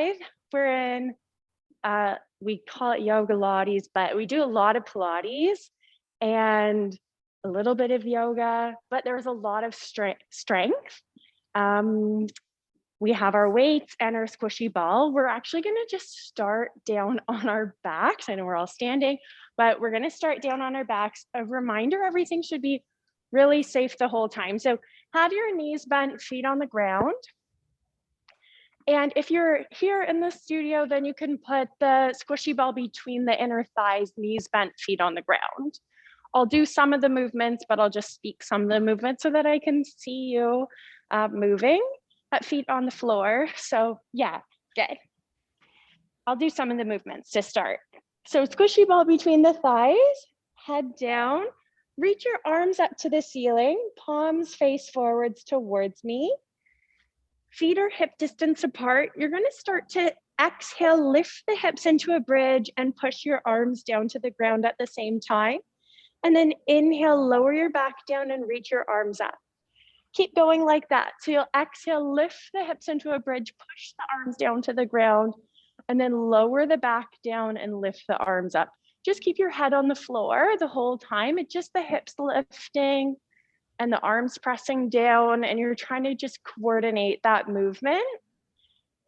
Blythe. We're in, we call it Yogalates, but we do a lot of Pilates and a little bit of yoga, but there's a lot of strength. We have our weights and our squishy ball. We're actually gonna just start down on our backs. I know we're all standing, but we're gonna start down on our backs. A reminder, everything should be really safe the whole time. So have your knees bent, feet on the ground. And if you're here in the studio, then you can put the squishy ball between the inner thighs, knees bent, feet on the ground. I'll do some of the movements, but I'll just speak some of the movements so that I can see you moving. Feet on the floor. So yeah, good. I'll do some of the movements to start. So squishy ball between the thighs, head down, reach your arms up to the ceiling, palms face forwards towards me. Feet are hip distance apart. You're gonna start to exhale, lift the hips into a bridge and push your arms down to the ground at the same time. And then inhale, lower your back down and reach your arms up. Keep going like that. So you'll exhale, lift the hips into a bridge, push the arms down to the ground, and then lower the back down and lift the arms up. Just keep your head on the floor the whole time. It's just the hips lifting and the arms pressing down, and you're trying to just coordinate that movement.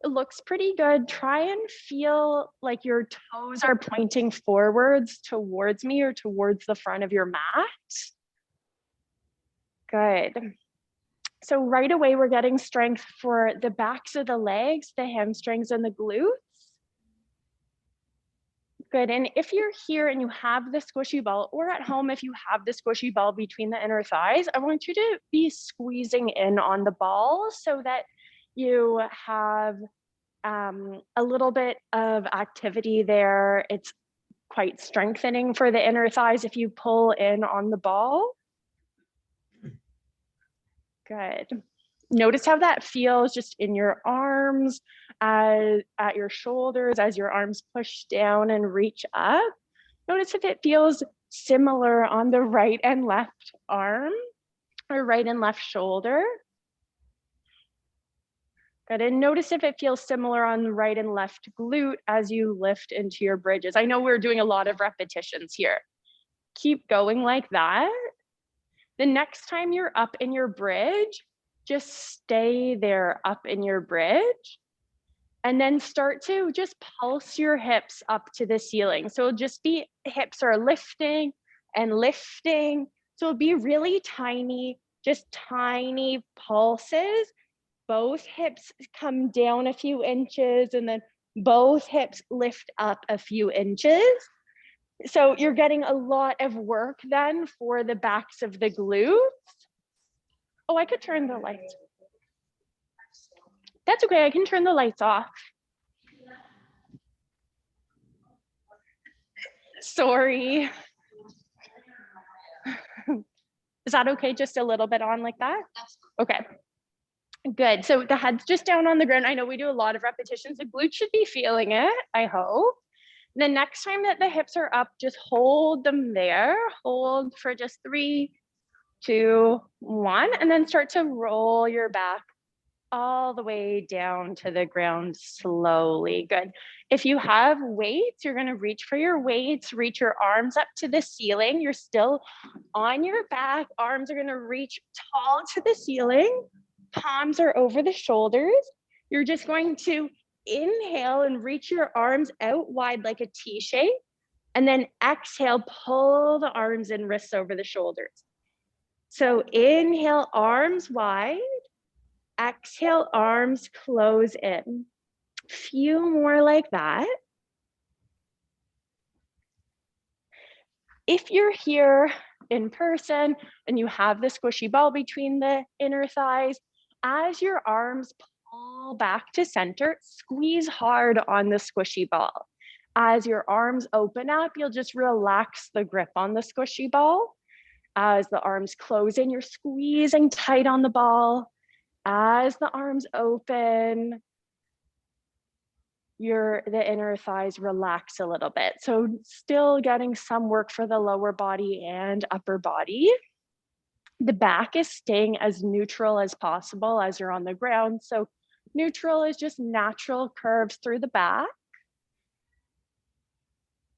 It looks pretty good. Try and feel like your toes are pointing forwards towards me or towards the front of your mat. Good. So right away, we're getting strength for the backs of the legs, the hamstrings, and the glutes. Good, and if you're here and you have the squishy ball, or at home, if you have the squishy ball between the inner thighs, I want you to be squeezing in on the ball so that you have a little bit of activity there. It's quite strengthening for the inner thighs if you pull in on the ball. Good. Notice how that feels just in your arms, at your shoulders, as your arms push down and reach up. Notice if it feels similar on the right and left arm or right and left shoulder. Good, and notice if it feels similar on the right and left glute as you lift into your bridges. I know we're doing a lot of repetitions here. Keep going like that. The next time you're up in your bridge, just stay there up in your bridge and then start to just pulse your hips up to the ceiling. So it'll just be hips are lifting and lifting. So it'll be really tiny, just tiny pulses. Both hips come down a few inches and then both hips lift up a few inches. So you're getting a lot of work then for the backs of the glutes. Oh, I could turn the lights. That's okay, I can turn the lights off. Sorry. Is that okay, just a little bit on like that? Okay, good. So the head's just down on the ground. I know we do a lot of repetitions. The glutes should be feeling it, I hope. The next time that the hips are up, just hold them there. Hold for just 3, 2, 1, and then start to roll your back all the way down to the ground slowly. Good. If you have weights, you're gonna reach for your weights, reach your arms up to the ceiling. You're still on your back. Arms are gonna reach tall to the ceiling. Palms are over the shoulders. You're just going to inhale and reach your arms out wide like a T shape. And then exhale, pull the arms and wrists over the shoulders. So inhale, arms wide. Exhale, arms close in. Few more like that. If you're here in person and you have the squishy ball between the inner thighs, as your arms pull back to center, squeeze hard on the squishy ball. As your arms open up, you'll just relax the grip on the squishy ball. As the arms close in, you're squeezing tight on the ball. As the arms open, the inner thighs relax a little bit. So still getting some work for the lower body and upper body. The back is staying as neutral as possible as you're on the ground. So Neutral is just natural curves through the back.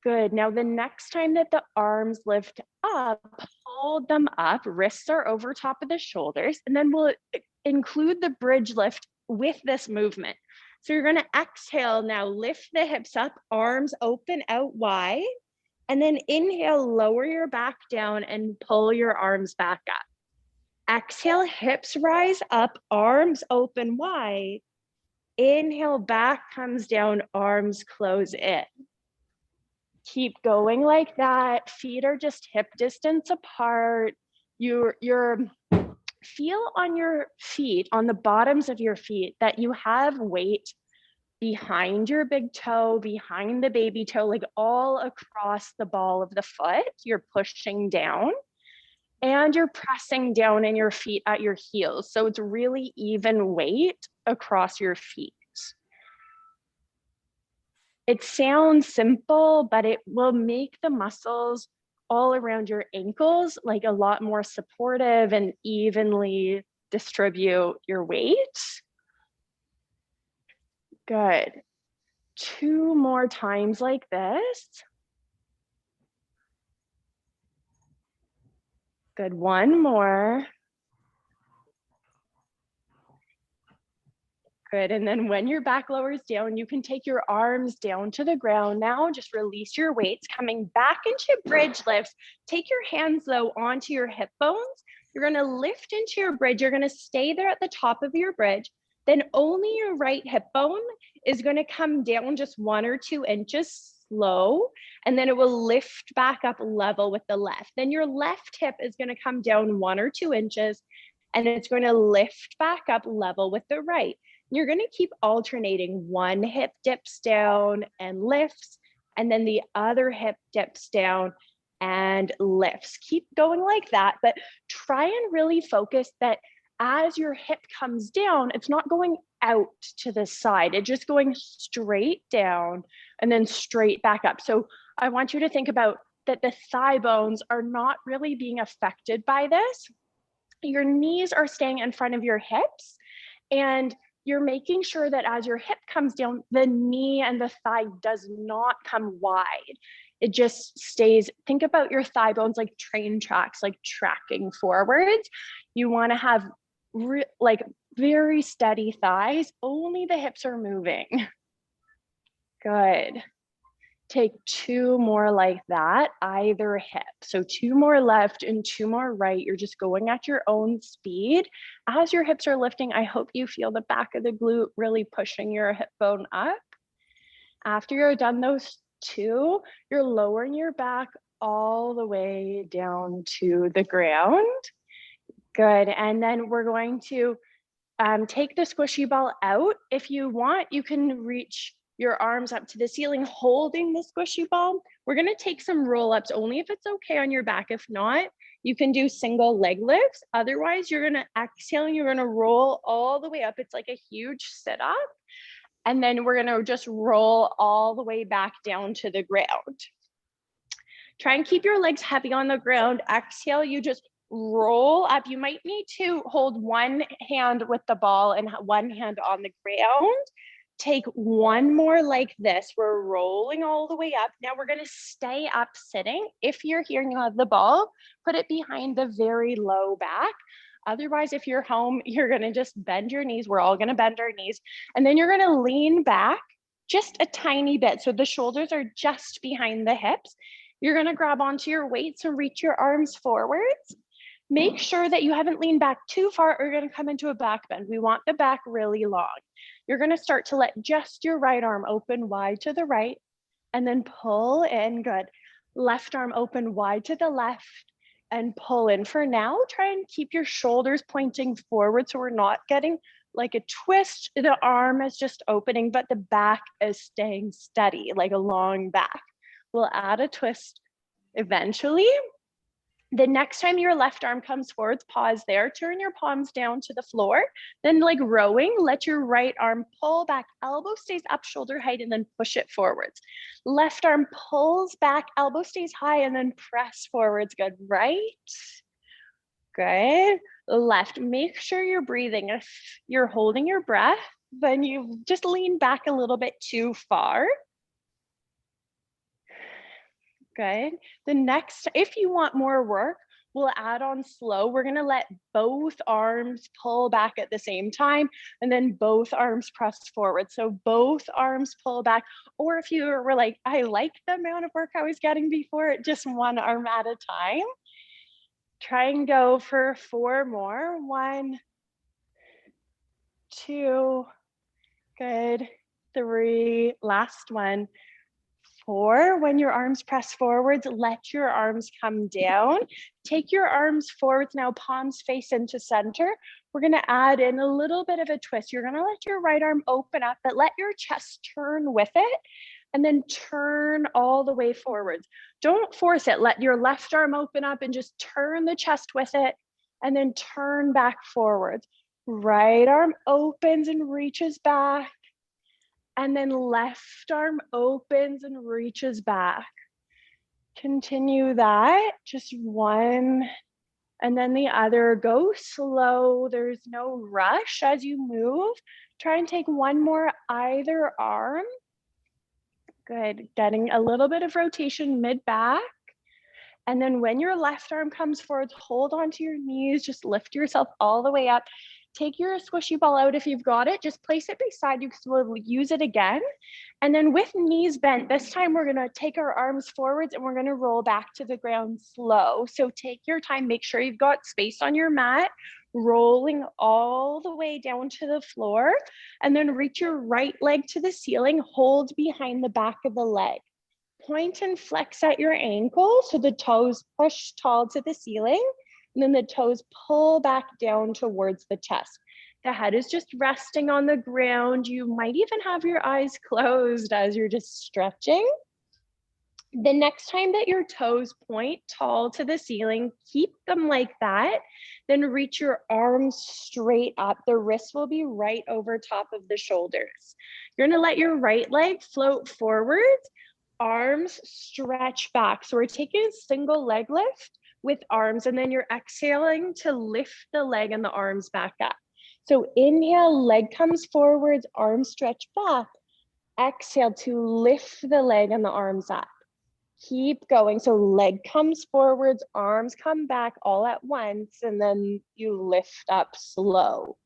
Good. Now, the next time that the arms lift up, hold them up. Wrists are over top of the shoulders. And then we'll include the bridge lift with this movement. So you're going to exhale now, lift the hips up, arms open out wide. And then inhale, lower your back down and pull your arms back up. Exhale, hips rise up, arms open wide. Inhale, back comes down, arms close in. Keep going like that. Feet are just hip distance apart. Your feel on your feet, on the bottoms of your feet, that you have weight behind your big toe, behind the baby toe, like all across the ball of the foot. You're pushing down and you're pressing down in your feet at your heels. So it's really even weight across your feet. It sounds simple, but it will make the muscles all around your ankles like a lot more supportive and evenly distribute your weight. Good. 2 more times like this. Good. 1 more. Good. And then when your back lowers down, you can take your arms down to the ground now. Just release your weights, coming back into bridge lifts. Take your hands though onto your hip bones. You're going to lift into your bridge. You're going to stay there at the top of your bridge. Then only your right hip bone is going to come down just 1 or 2 inches slow, and then it will lift back up level with the left. Then your left hip is going to come down 1 or 2 inches, and it's going to lift back up level with the right. You're going to keep alternating. One hip dips down and lifts, and then the other hip dips down and lifts. Keep going like that, but try and really focus that as your hip comes down, it's not going out to the side. It's just going straight down and then straight back up. So I want you to think about that the thigh bones are not really being affected by this. Your knees are staying in front of your hips, and you're making sure that as your hip comes down, the knee and the thigh does not come wide. It just stays. Think about your thigh bones like train tracks, like tracking forwards. You want to have like very steady thighs. Only the hips are moving. Good. Take 2 more like that, either hip. So 2 more left and 2 more right. You're just going at your own speed. As your hips are lifting, I hope you feel the back of the glute really pushing your hip bone up. After you're done those 2, you're lowering your back all the way down to the ground. Good. And then we're going to take the squishy ball out. If you want, you can reach your arms up to the ceiling holding the squishy ball. We're going to take some roll-ups only if it's okay on your back. If not, you can do single leg lifts. Otherwise, you're going to exhale and you're going to roll all the way up. It's like a huge sit-up. And then we're going to just roll all the way back down to the ground. Try and keep your legs heavy on the ground. Exhale, you just roll up. You might need to hold one hand with the ball and one hand on the ground. Take 1 more like this. We're rolling all the way up. Now we're going to stay up sitting. If you're here and you have the ball, put it behind the very low back. Otherwise, if you're home, you're going to just bend your knees. We're all going to bend our knees. And then you're going to lean back just a tiny bit. So the shoulders are just behind the hips. You're going to grab onto your weights and reach your arms forwards. Make sure that you haven't leaned back too far or you're going to come into a back bend. We want the back really long. You're going to start to let just your right arm open wide to the right and then pull in. Good. Left arm open wide to the left and pull in. For now, try and keep your shoulders pointing forward so we're not getting like a twist. The arm is just opening, but the back is staying steady, like a long back. We'll add a twist eventually. The next time your left arm comes forwards, pause there, turn your palms down to the floor, then like rowing, let your right arm pull back, elbow stays up shoulder height, and then push it forwards. Left arm pulls back, elbow stays high, and then press forwards. Good. Right. Good. Left. Make sure you're breathing. If you're holding your breath, then you just lean back a little bit too far. Good. The next, if you want more work, we'll add on slow. We're gonna let both arms pull back at the same time, and then both arms press forward. So both arms pull back, or if you were like, I like the amount of work I was getting before, just one arm at a time. Try and go for 4 more. 1, 2, good. 3, last one. 4, when your arms press forwards, let your arms come down. Take your arms forwards now, palms face into center. We're gonna add in a little bit of a twist. You're gonna let your right arm open up, but let your chest turn with it, and then turn all the way forwards. Don't force it. Let your left arm open up and just turn the chest with it, and then turn back forwards. Right arm opens and reaches back, and then left arm opens and reaches back. Continue that, just one, and then the other. Go slow, there's no rush as you move. Try and take one more either arm. Good, getting a little bit of rotation mid-back. And then when your left arm comes forward, hold onto your knees, just lift yourself all the way up. Take your squishy ball out if you've got it, just place it beside you because we'll use it again. And then with knees bent, this time we're gonna take our arms forwards and we're gonna roll back to the ground slow. So take your time, make sure you've got space on your mat, rolling all the way down to the floor, and then reach your right leg to the ceiling, hold behind the back of the leg. Point and flex at your ankle so the toes push tall to the ceiling, and then the toes pull back down towards the chest. The head is just resting on the ground. You might even have your eyes closed as you're just stretching. The next time that your toes point tall to the ceiling, keep them like that, then reach your arms straight up. The wrists will be right over top of the shoulders. You're gonna let your right leg float forwards, arms stretch back. So we're taking a single leg lift with arms, and then you're exhaling to lift the leg and the arms back up. So inhale, leg comes forwards, arms stretch back. Exhale to lift the leg and the arms up. Keep going. So leg comes forwards, arms come back all at once, and then you lift up slow.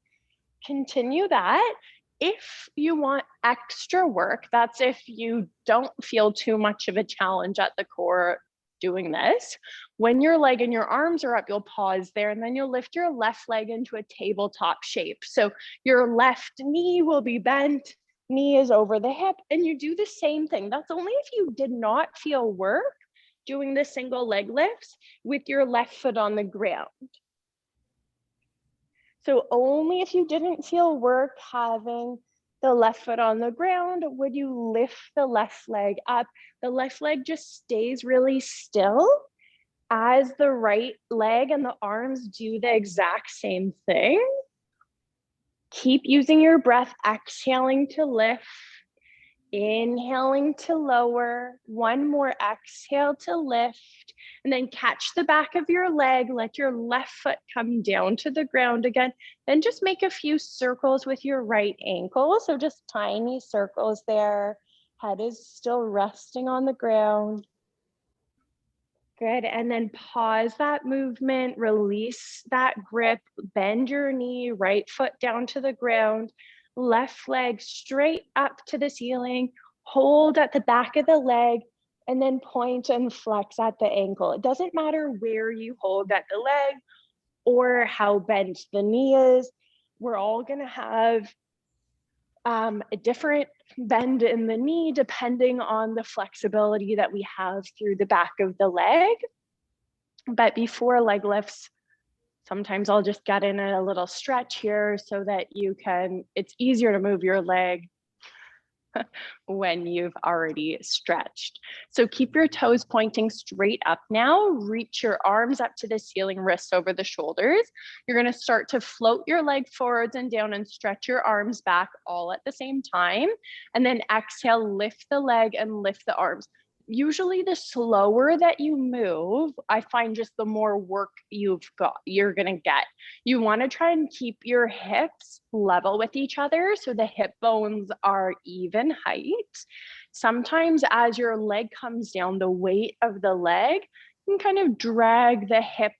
Continue that. If you want extra work, that's if you don't feel too much of a challenge at the core doing this. When your leg and your arms are up, you'll pause there, and then you'll lift your left leg into a tabletop shape. So your left knee will be bent, knee is over the hip, and you do the same thing. That's only if you did not feel work doing the single leg lifts with your left foot on the ground. So only if you didn't feel work having the left foot on the ground would you lift the left leg up. The left leg just stays really still as the right leg and the arms do the exact same thing. Keep using your breath, exhaling to lift, inhaling to lower, one more exhale to lift, and then catch the back of your leg, let your left foot come down to the ground again, then just make a few circles with your right ankle. So just tiny circles there, head is still resting on the ground. Good, and then pause that movement, release that grip, bend your knee, right foot down to the ground, left leg straight up to the ceiling, hold at the back of the leg, and then point and flex at the ankle. It doesn't matter where you hold at the leg or how bent the knee is. We're all gonna have a different bend in the knee depending on the flexibility that we have through the back of the leg. But before leg lifts, sometimes I'll just get in a little stretch here so that it's easier to move your leg when you've already stretched. So keep your toes pointing straight up now. Reach your arms up to the ceiling, wrists over the shoulders. You're gonna start to float your leg forwards and down and stretch your arms back all at the same time. And then exhale, lift the leg and lift the arms. usually the slower that you move, I find just the more work you're gonna get. You wanna try and keep your hips level with each other so the hip bones are even height. Sometimes as your leg comes down, the weight of the leg can kind of drag the hip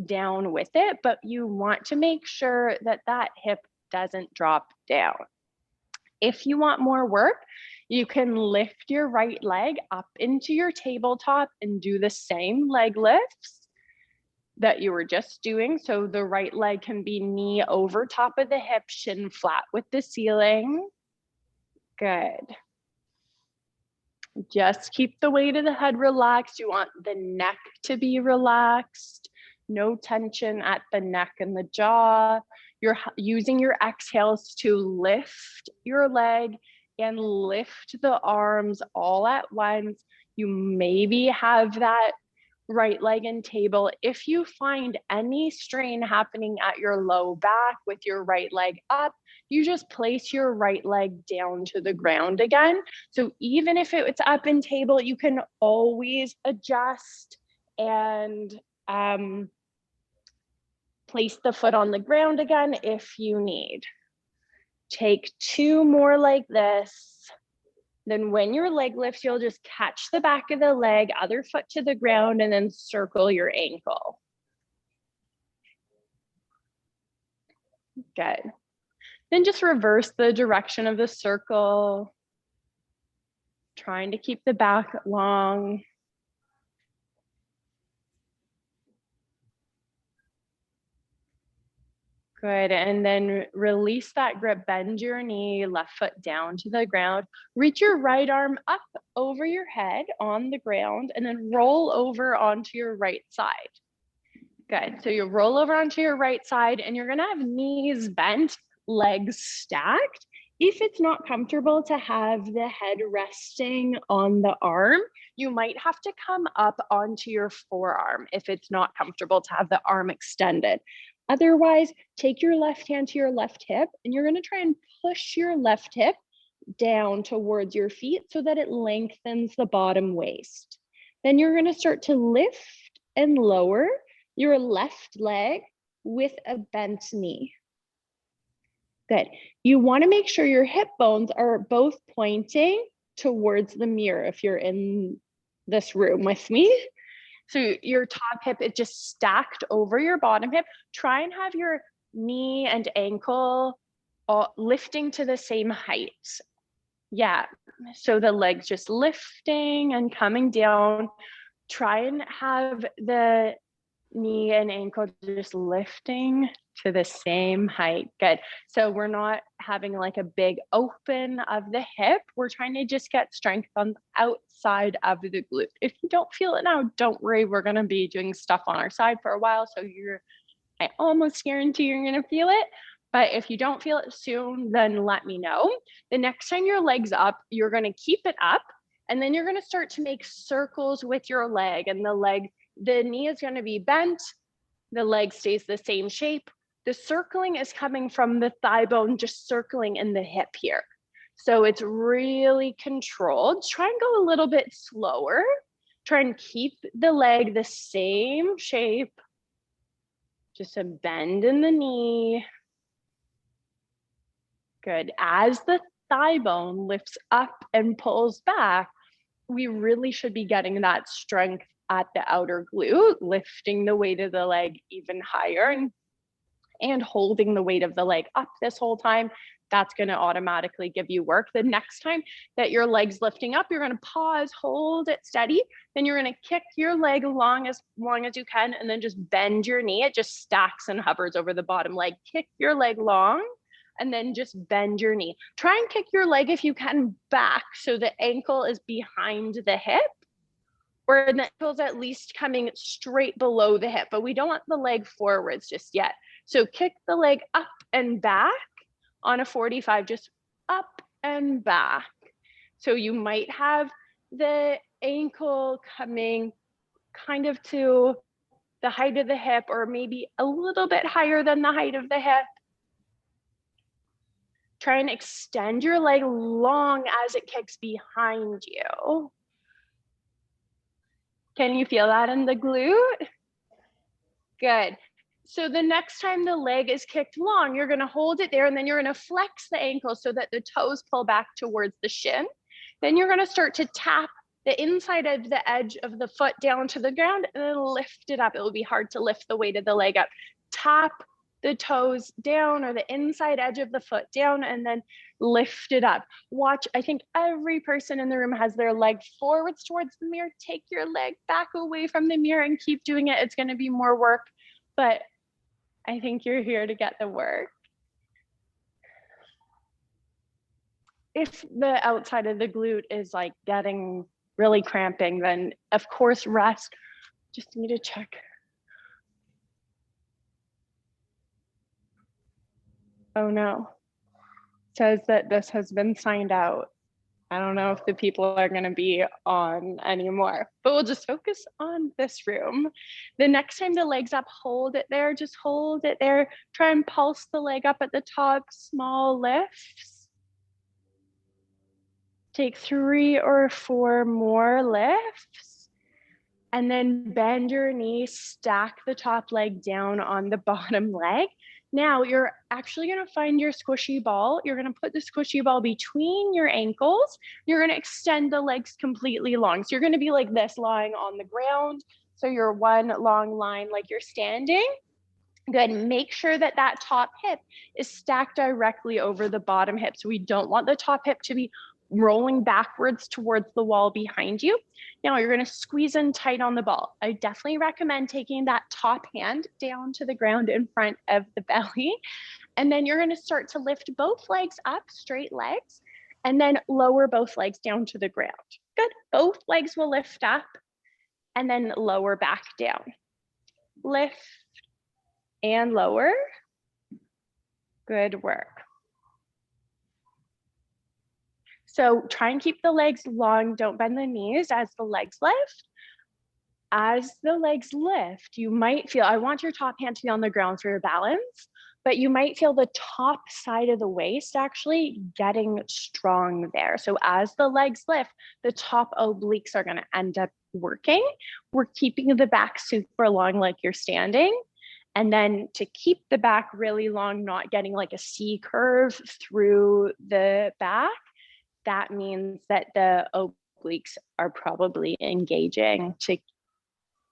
down with it, but you want to make sure that that hip doesn't drop down. If you want more work, you can lift your right leg up into your tabletop and do the same leg lifts that you were just doing. So the right leg can be knee over top of the hip, shin flat with the ceiling. Good. Just keep the weight of the head relaxed. You want the neck to be relaxed. No tension at the neck and the jaw. You're using your exhales to lift your leg and lift the arms all at once. You maybe have that right leg and table. If you find any strain happening at your low back with your right leg up, you just place your right leg down to the ground again. So even if it's up in table, you can always adjust and place the foot on the ground again if you need. Take 2 more like this. Then when your leg lifts, you'll just catch the back of the leg, other foot to the ground, and then circle your ankle. Good. Then just reverse the direction of the circle, trying to keep the back long. Good, and then release that grip, bend your knee, left foot down to the ground. Reach your right arm up over your head on the ground and then roll over onto your right side. Good, so you roll over onto your right side and you're gonna have knees bent, legs stacked. If it's not comfortable to have the head resting on the arm, you might have to come up onto your forearm if it's not comfortable to have the arm extended. Otherwise, take your left hand to your left hip and you're gonna try and push your left hip down towards your feet so that it lengthens the bottom waist. Then you're gonna start to lift and lower your left leg with a bent knee. Good. You wanna make sure your hip bones are both pointing towards the mirror if you're in this room with me. So your top hip is just stacked over your bottom hip. Try and have your knee and ankle lifting to the same height. Yeah, so the legs just lifting and coming down. Try and have the knee and ankle just lifting to the same height. Good. So we're not having like a big open of the hip. We're trying to just get strength on the outside of the glute. If you don't feel it now, don't worry. We're going to be doing stuff on our side for a while. So I almost guarantee you're going to feel it. But if you don't feel it soon, then let me know. The next time your leg's up, you're going to keep it up. And then you're going to start to make circles with your leg, and the knee is going to be bent. The leg stays the same shape. The circling is coming from the thigh bone, just circling in the hip here. So it's really controlled. Try and go a little bit slower. Try and keep the leg the same shape. Just a bend in the knee. Good. As the thigh bone lifts up and pulls back, we really should be getting that strength at the outer glute, lifting the weight of the leg even higher and holding the weight of the leg up this whole time. That's going to automatically give you work. The next time that your leg's lifting up, you're going to pause, hold it steady. Then you're going to kick your leg long as you can, and then just bend your knee. It just stacks and hovers over the bottom leg. Kick your leg long, and then just bend your knee. Try and kick your leg if you can back so the ankle is behind the hip, or the ankle's at least coming straight below the hip, but we don't want the leg forwards just yet. So kick the leg up and back on a 45, just up and back. So you might have the ankle coming kind of to the height of the hip, or maybe a little bit higher than the height of the hip. Try and extend your leg long as it kicks behind you. Can you feel that in the glute? Good. So the next time the leg is kicked long, you're gonna hold it there and then you're gonna flex the ankle so that the toes pull back towards the shin. Then you're gonna start to tap the inside of the edge of the foot down to the ground and then lift it up. It will be hard to lift the weight of the leg up. Tap the toes down or the inside edge of the foot down and then lift it up. Watch, I think every person in the room has their leg forwards towards the mirror. Take your leg back away from the mirror and keep doing it. It's gonna be more work, but I think you're here to get the work. If the outside of the glute is like getting really cramping, then of course rest. Just need to check. Oh no, says that this has been signed out. I don't know if the people are going to be on anymore, but we'll just focus on this room. The next time the leg's up, hold it there, just hold it there. Try and pulse the leg up at the top, small lifts. Take 3 or 4 more lifts. And then bend your knees, stack the top leg down on the bottom leg. Now you're actually gonna find your squishy ball. You're gonna put the squishy ball between your ankles. You're gonna extend the legs completely long. So you're gonna be like this, lying on the ground. So you're one long line like you're standing. Good, make sure that that top hip is stacked directly over the bottom hip. So we don't want the top hip to be rolling backwards towards the wall behind you. Now you're gonna squeeze in tight on the ball. I definitely recommend taking that top hand down to the ground in front of the belly. And then you're gonna start to lift both legs up, straight legs, and then lower both legs down to the ground. Good, both legs will lift up and then lower back down. Lift and lower. Good work. So try and keep the legs long, don't bend the knees as the legs lift. As the legs lift, you might feel, I want your top hand to be on the ground for your balance, but you might feel the top side of the waist actually getting strong there. So as the legs lift, the top obliques are gonna end up working. We're keeping the back super long like you're standing. And then to keep the back really long, not getting like a C curve through the back, that means that the obliques are probably engaging to,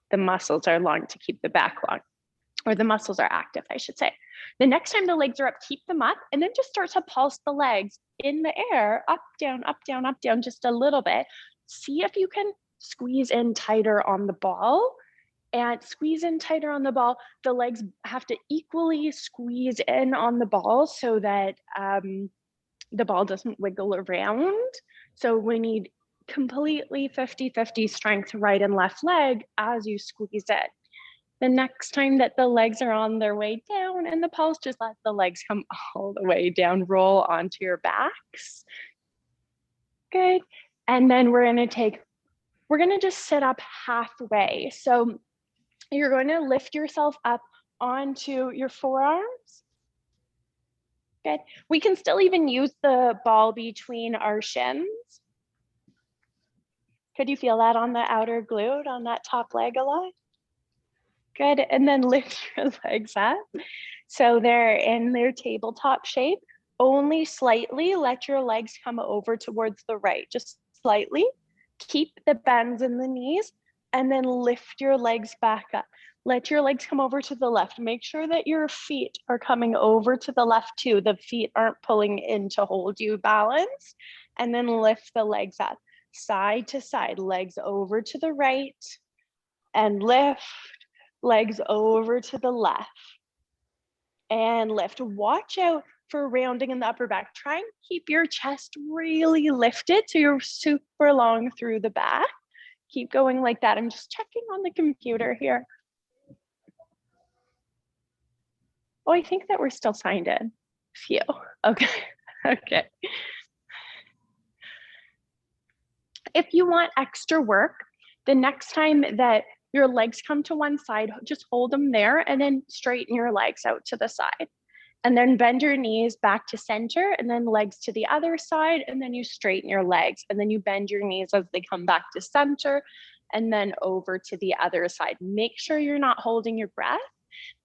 the muscles are long to keep the back long, or the muscles are active, I should say. The next time the legs are up, keep them up and then just start to pulse the legs in the air, up, down, up, down, up, down, just a little bit. See if you can squeeze in tighter on the ball. And squeeze in tighter on the ball. The legs have to equally squeeze in on the ball so that the ball doesn't wiggle around. So we need completely 50-50 strength right and left leg as you squeeze it. The next time that the legs are on their way down in the pulse, just let the legs come all the way down, roll onto your backs. Good. And then we're gonna just sit up halfway. So you're going to lift yourself up onto your forearms. Good. We can still even use the ball between our shins. Could you feel that on the outer glute, on that top leg a lot? Good. And then lift your legs up. So they're in their tabletop shape. Only slightly let your legs come over towards the right, just slightly. Keep the bends in the knees. And then lift your legs back up. Let your legs come over to the left. Make sure that your feet are coming over to the left too. The feet aren't pulling in to hold you balanced. And then lift the legs up, side to side, legs over to the right and lift, legs over to the left and lift. Watch out for rounding in the upper back. Try and keep your chest really lifted so you're super long through the back. Keep going like that. I'm just checking on the computer here. Oh, I think that we're still signed in. Phew. Okay. Okay. If you want extra work, the next time that your legs come to one side, just hold them there and then straighten your legs out to the side. And then bend your knees back to center and then legs to the other side. And then you straighten your legs and then you bend your knees as they come back to center and then over to the other side. Make sure you're not holding your breath.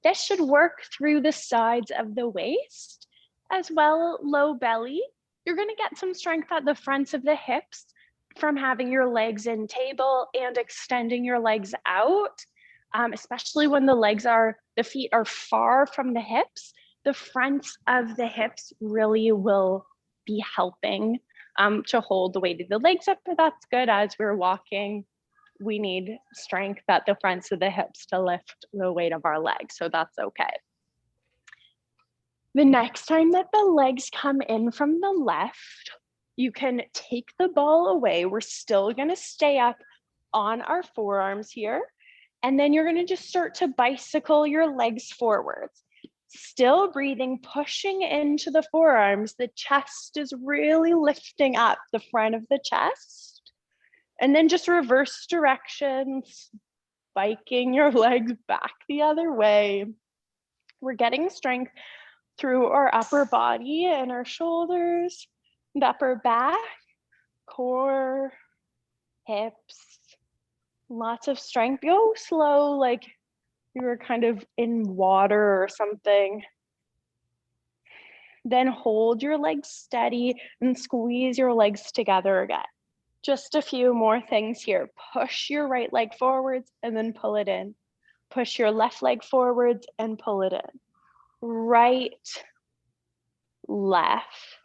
This should work through the sides of the waist as well, low belly. You're gonna get some strength at the fronts of the hips from having your legs in table and extending your legs out, especially when the feet are far from the hips. The fronts of the hips really will be helping to hold the weight of the legs up, but that's good. As we're walking, we need strength at the fronts of the hips to lift the weight of our legs, so that's okay. The next time that the legs come in from the left, you can take the ball away. We're still gonna stay up on our forearms here, and then you're gonna just start to bicycle your legs forwards. Still breathing, pushing into the forearms. The chest is really lifting up the front of the chest. And then just reverse directions, spiking your legs back the other way. We're getting strength through our upper body and our shoulders, the upper back, core, hips. Lots of strength. Go slow, like you were kind of in water or something. Then hold your legs steady and squeeze your legs together again. Just a few more things here. Push your right leg forwards and then pull it in. Push your left leg forwards and pull it in. Right, left.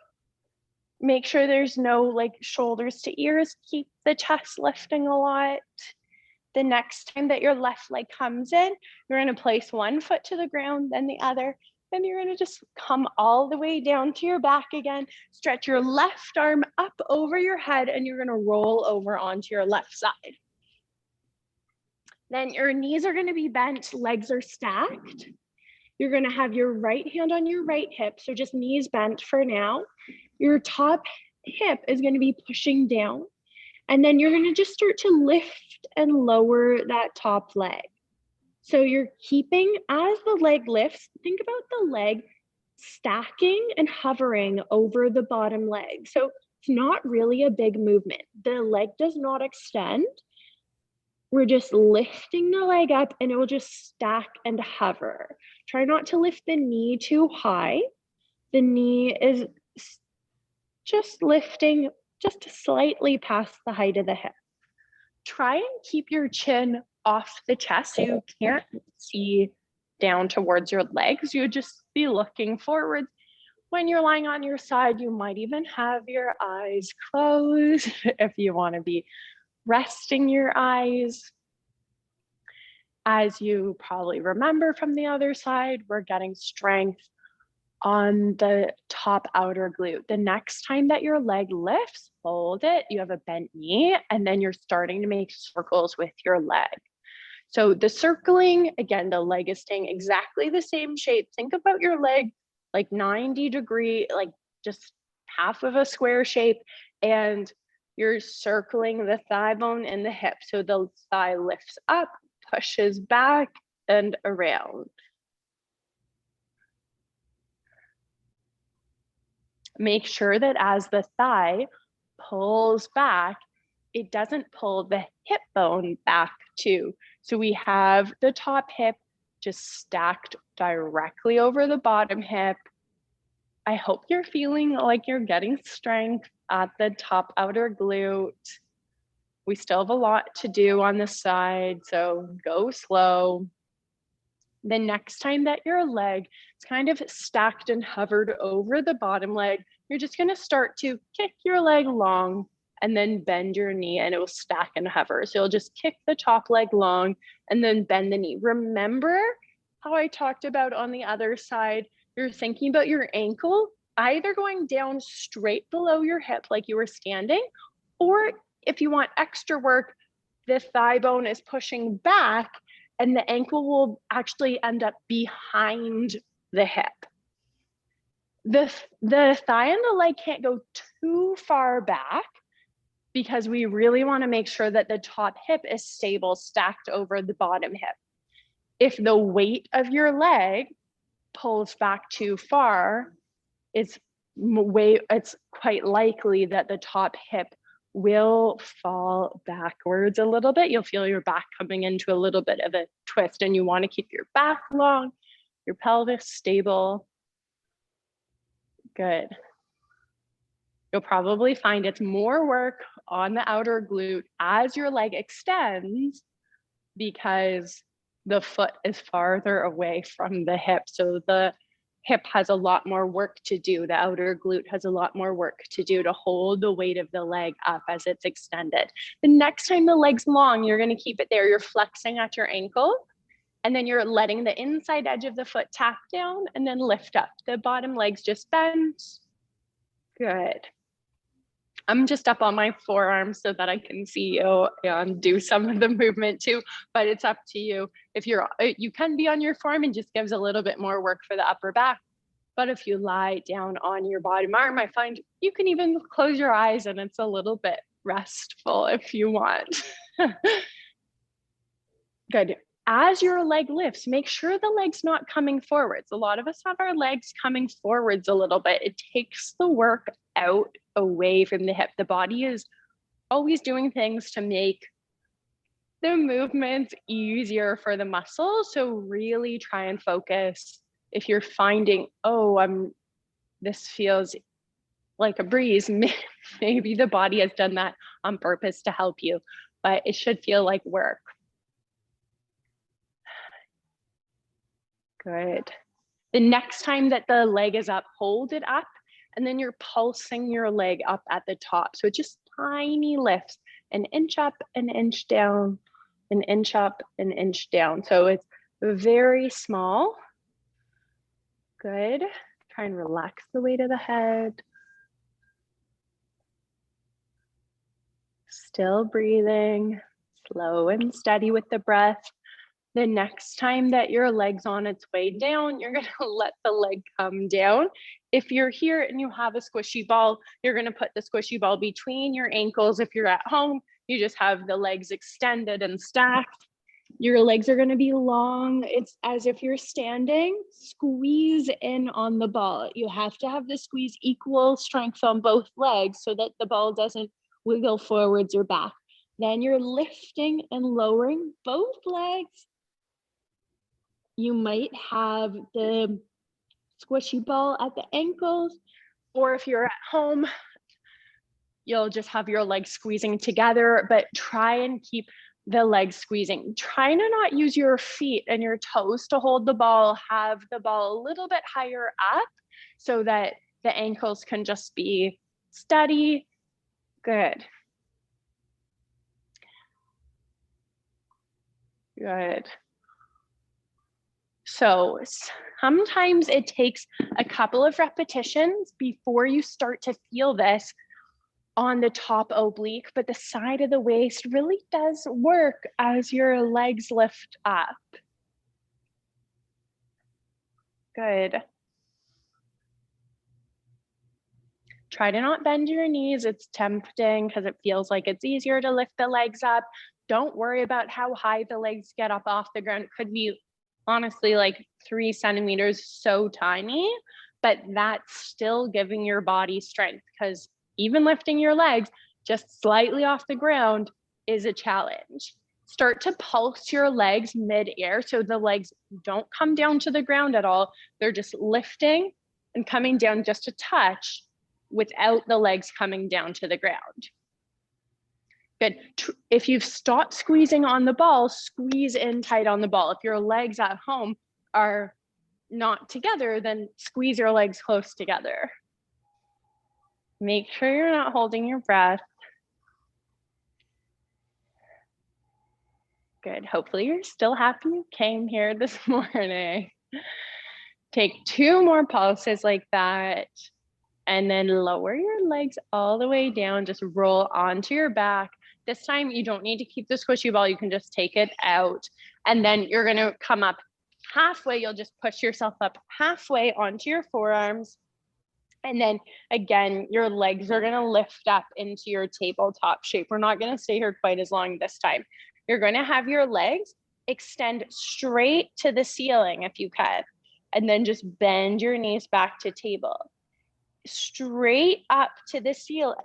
Make sure there's no like shoulders to ears. Keep the chest lifting a lot. The next time that your left leg comes in, you're gonna place one foot to the ground, then the other. Then you're gonna just come all the way down to your back again. Stretch your left arm up over your head and you're gonna roll over onto your left side. Then your knees are gonna be bent, legs are stacked. You're gonna have your right hand on your right hip, so just knees bent for now. Your top hip is gonna be pushing down. And then you're gonna just start to lift and lower that top leg. So you're keeping, as the leg lifts, think about the leg stacking and hovering over the bottom leg. So it's not really a big movement. The leg does not extend. We're just lifting the leg up and it will just stack and hover. Try not to lift the knee too high. The knee is just lifting just slightly past the height of the hip. Try and keep your chin off the chest so you can't see down towards your legs. You just be looking forward. When you're lying on your side, you might even have your eyes closed if you want to be resting your eyes. As you probably remember from the other side, we're getting strength on the top outer glute. The next time that your leg lifts, hold it, you have a bent knee, and then you're starting to make circles with your leg. So the circling, again, the leg is staying exactly the same shape. Think about your leg like 90 degree, like just half of a square shape, and you're circling the thigh bone and the hip. So the thigh lifts up, pushes back and around. Make sure that as the thigh pulls back, it doesn't pull the hip bone back too. So we have the top hip just stacked directly over the bottom hip. I hope you're feeling like you're getting strength at the top outer glute. We still have a lot to do on the side, so go slow. The next time that your leg is kind of stacked and hovered over the bottom leg, you're just gonna start to kick your leg long and then bend your knee and it will stack and hover. So you'll just kick the top leg long and then bend the knee. Remember how I talked about on the other side, you're thinking about your ankle either going down straight below your hip like you were standing, or if you want extra work, the thigh bone is pushing back and the ankle will actually end up behind the hip. The thigh and the leg can't go too far back because we really want to make sure that the top hip is stable, stacked over the bottom hip. If the weight of your leg pulls back too far, it's quite likely that the top hip will fall backwards a little bit. You'll feel your back coming into a little bit of a twist, and you want to keep your back long, your pelvis stable. Good. You'll probably find it's more work on the outer glute as your leg extends because the foot is farther away from the hip. So the hip has a lot more work to do. The outer glute has a lot more work to do to hold the weight of the leg up as it's extended. The next time the leg's long, you're going to keep it there. You're flexing at your ankle, and then you're letting the inside edge of the foot tap down and then lift up. The bottom leg's just bent. Good. I'm just up on my forearms so that I can see you and do some of the movement too, but it's up to you. If you can be on your form, and just gives a little bit more work for the upper back. But if you lie down on your bottom arm, I find you can even close your eyes and it's a little bit restful if you want. Good. As your leg lifts, make sure the leg's not coming forwards. A lot of us have our legs coming forwards a little bit. It takes the work out away from the hip. The body is always doing things to make the movements easier for the muscles. So really try and focus. If you're finding, this feels like a breeze, maybe the body has done that on purpose to help you, but it should feel like work. Good. The next time that the leg is up, hold it up, and then you're pulsing your leg up at the top. So just tiny lifts, an inch up, an inch down, an inch up, an inch down. So it's very small. Good. Try and relax the weight of the head. Still breathing, slow and steady with the breath. The next time that your leg's on its way down, you're going to let the leg come down. If you're here and you have a squishy ball, you're going to put the squishy ball between your ankles. If you're at home, you just have the legs extended and stacked. Your legs are going to be long. It's as if you're standing. Squeeze in on the ball. You have to have the squeeze equal strength on both legs so that the ball doesn't wiggle forwards or back. Then you're lifting and lowering both legs. You might have the squishy ball at the ankles, or if you're at home, you'll just have your legs squeezing together, but try and keep the legs squeezing. Try to not use your feet and your toes to hold the ball. Have the ball a little bit higher up so that the ankles can just be steady. Good. Good. So sometimes it takes a couple of repetitions before you start to feel this on the top oblique, but the side of the waist really does work as your legs lift up. Good. Try to not bend your knees. It's tempting because it feels like it's easier to lift the legs up. Don't worry about how high the legs get up off the ground. It could be honestly like 3 centimeters, so tiny, but that's still giving your body strength, because even lifting your legs just slightly off the ground is a challenge. Start to pulse your legs mid-air so the legs don't come down to the ground at all. They're just lifting and coming down just a touch without the legs coming down to the ground. Good. If you've stopped squeezing on the ball, squeeze in tight on the ball. If your legs at home are not together, then squeeze your legs close together. Make sure you're not holding your breath. Good. Hopefully you're still happy you came here this morning. Take 2 more pulses like that, and then lower your legs all the way down. Just roll onto your back. This time you don't need to keep the squishy ball. You can just take it out, and then you're going to come up halfway. You'll just push yourself up halfway onto your forearms. And then again, your legs are going to lift up into your tabletop shape. We're not going to stay here quite as long this time. You're going to have your legs extend straight to the ceiling if you can, and then just bend your knees back to table. Straight up to the ceiling.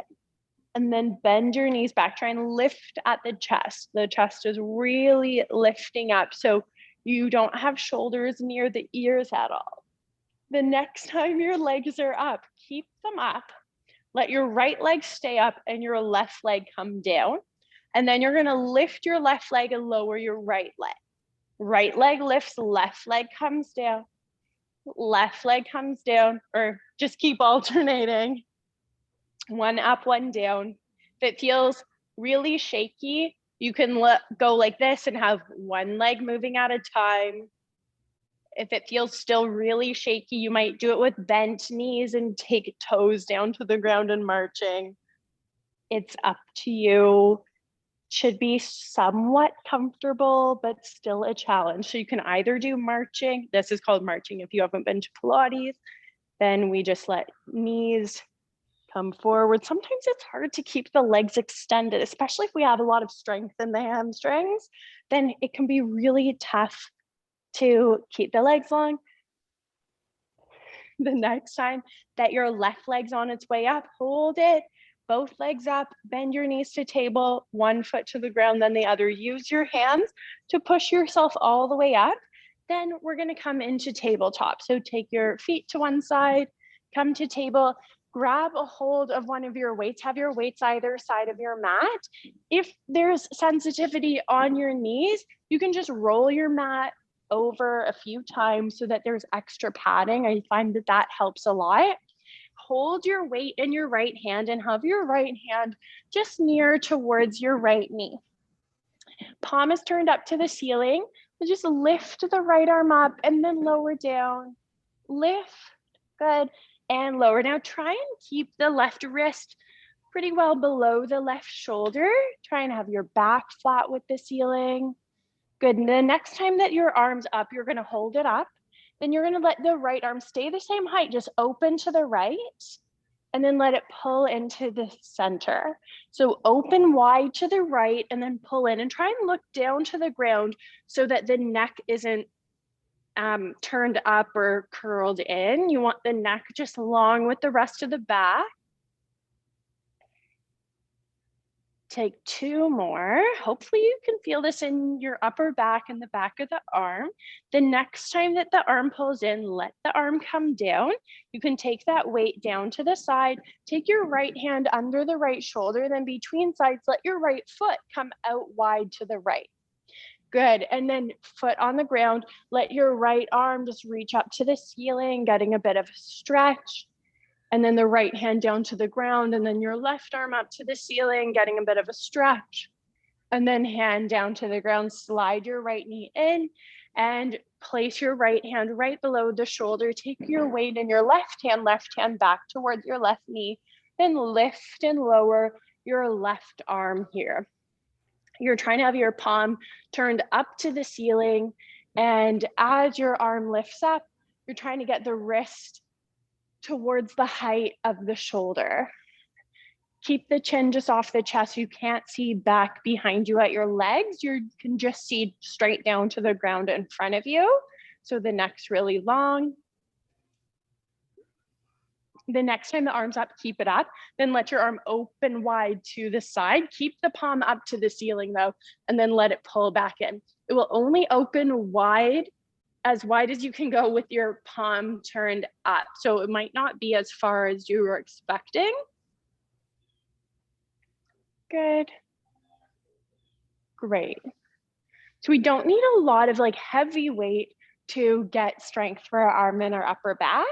and then bend your knees back. Try and lift at the chest. The chest is really lifting up, so you don't have shoulders near the ears at all. The next time your legs are up, keep them up. Let your right leg stay up and your left leg come down. And then you're gonna lift your left leg and lower your right leg. Right leg lifts, left leg comes down. Left leg comes down, or just keep alternating. One up, one down. If it feels really shaky, you can go like this and have one leg moving at a time. If it feels still really shaky, you might do it with bent knees and take toes down to the ground and marching. It's up to you. Should be somewhat comfortable, but still a challenge. So you can either do marching. This is called marching. If you haven't been to Pilates, then we just let knees come forward. Sometimes it's hard to keep the legs extended, especially if we have a lot of strength in the hamstrings, then it can be really tough to keep the legs long. The next time that your left leg's on its way up, hold it, both legs up, bend your knees to table, one foot to the ground, then the other. Use your hands to push yourself all the way up. Then we're gonna come into tabletop. So take your feet to one side, come to table, grab a hold of one of your weights, have your weights either side of your mat. If there's sensitivity on your knees, you can just roll your mat over a few times so that there's extra padding. I find that that helps a lot. Hold your weight in your right hand and have your right hand just near towards your right knee. Palm is turned up to the ceiling. Just lift the right arm up and then lower down. Lift, good, and lower. Now try and keep the left wrist pretty well below the left shoulder. Try and have your back flat with the ceiling. Good, and the next time that your arm's up, you're gonna hold it up. Then you're gonna let the right arm stay the same height, just open to the right, and then let it pull into the center. So open wide to the right and then pull in, and try and look down to the ground so that the neck isn't turned up or curled in. You want the neck just long with the rest of the back. Take two more. Hopefully you can feel this in your upper back and the back of the arm. The next time that the arm pulls in, let the arm come down. You can take that weight down to the side. Take your right hand under the right shoulder, then between sides, let your right foot come out wide to the right. Good, and then foot on the ground, let your right arm just reach up to the ceiling, getting a bit of a stretch. And then the right hand down to the ground, and then your left arm up to the ceiling, getting a bit of a stretch. And then hand down to the ground, slide your right knee in and place your right hand right below the shoulder. Take your weight in your left hand back towards your left knee, then lift and lower your left arm here. You're trying to have your palm turned up to the ceiling. And as your arm lifts up, you're trying to get the wrist towards the height of the shoulder. Keep the chin just off the chest. You can't see back behind you at your legs. You can just see straight down to the ground in front of you. So the neck's really long. The next time the arm's up, keep it up. Then let your arm open wide to the side. Keep the palm up to the ceiling though, and then let it pull back in. It will only open wide as you can go with your palm turned up. So it might not be as far as you were expecting. Good. Great. So we don't need a lot of like heavy weight to get strength for our arm and our upper back.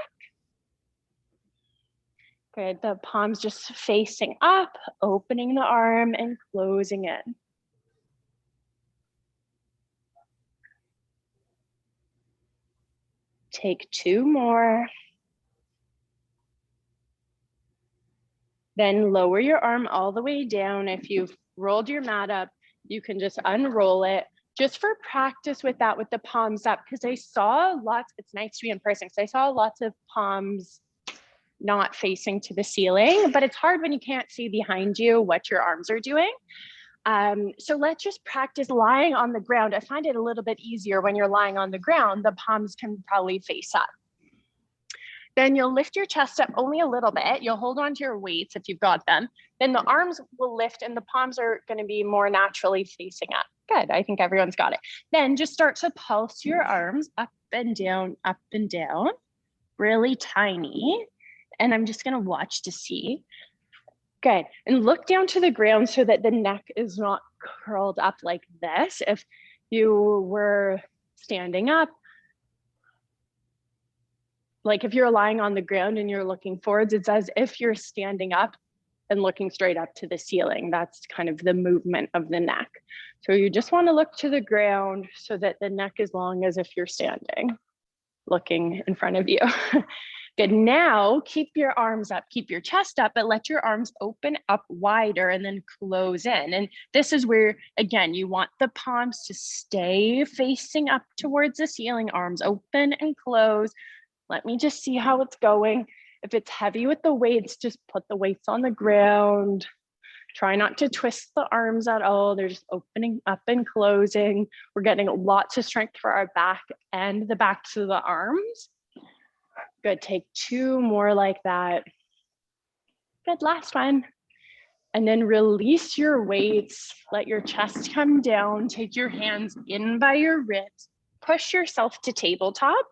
Good, the palms just facing up, opening the arm and closing in. Take two more. Then lower your arm all the way down. If you've rolled your mat up, you can just unroll it. Just for practice with that, with the palms up, because I saw lots, it's nice to be in person, because I saw lots of palms not facing to the ceiling, but it's hard when you can't see behind you what your arms are doing. So let's just practice lying on the ground. I find it a little bit easier when you're lying on the ground. The palms can probably face up. Then you'll lift your chest up only a little bit. You'll hold on to your weights if you've got them. Then the arms will lift and the palms are going to be more naturally facing up. Good. I think everyone's got it. Then just start to pulse your arms up and down, really tiny. And I'm just going to watch to see. Good. And look down to the ground so that the neck is not curled up like this. If you were standing up, like if you're lying on the ground and you're looking forwards, it's as if you're standing up and looking straight up to the ceiling. That's kind of the movement of the neck. So you just want to look to the ground so that the neck is long as if you're standing, looking in front of you. Good. Now keep your arms up, keep your chest up, but let your arms open up wider and then close in. And this is where, again, you want the palms to stay facing up towards the ceiling, arms open and close. Let me just see how it's going. If it's heavy with the weights, just put the weights on the ground. Try not to twist the arms at all. They're just opening up and closing. We're getting lots of strength for our back and the backs of the arms. Good, take 2 more like that. Good, last one. And then release your weights. Let your chest come down. Take your hands in by your ribs. Push yourself to tabletop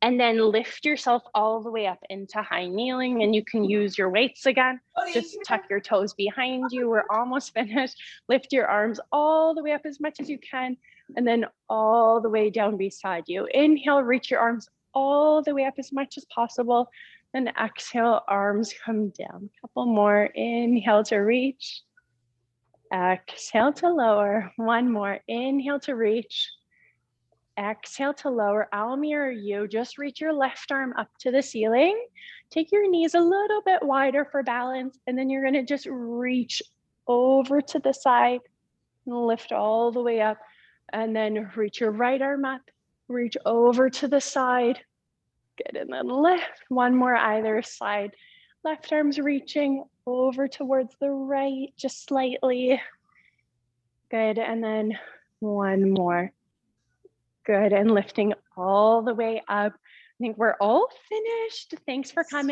and then lift yourself all the way up into high kneeling. And you can use your weights again. Just tuck your toes behind you. We're almost finished. Lift your arms all the way up as much as you can. And then all the way down beside you. Inhale, reach your arms all the way up as much as possible. Then exhale, arms come down. A couple more. Inhale to reach. Exhale to lower. One more. Inhale to reach. Exhale to lower. I'll mirror you. Just reach your left arm up to the ceiling. Take your knees a little bit wider for balance. And then you're going to just reach over to the side. Lift all the way up. And then reach your right arm up. Reach over to the side. Good, and then lift. One more either side. Left arm's reaching over towards the right, just slightly. Good, and then one more. Good, and lifting all the way up. I think we're all finished. Thanks for coming.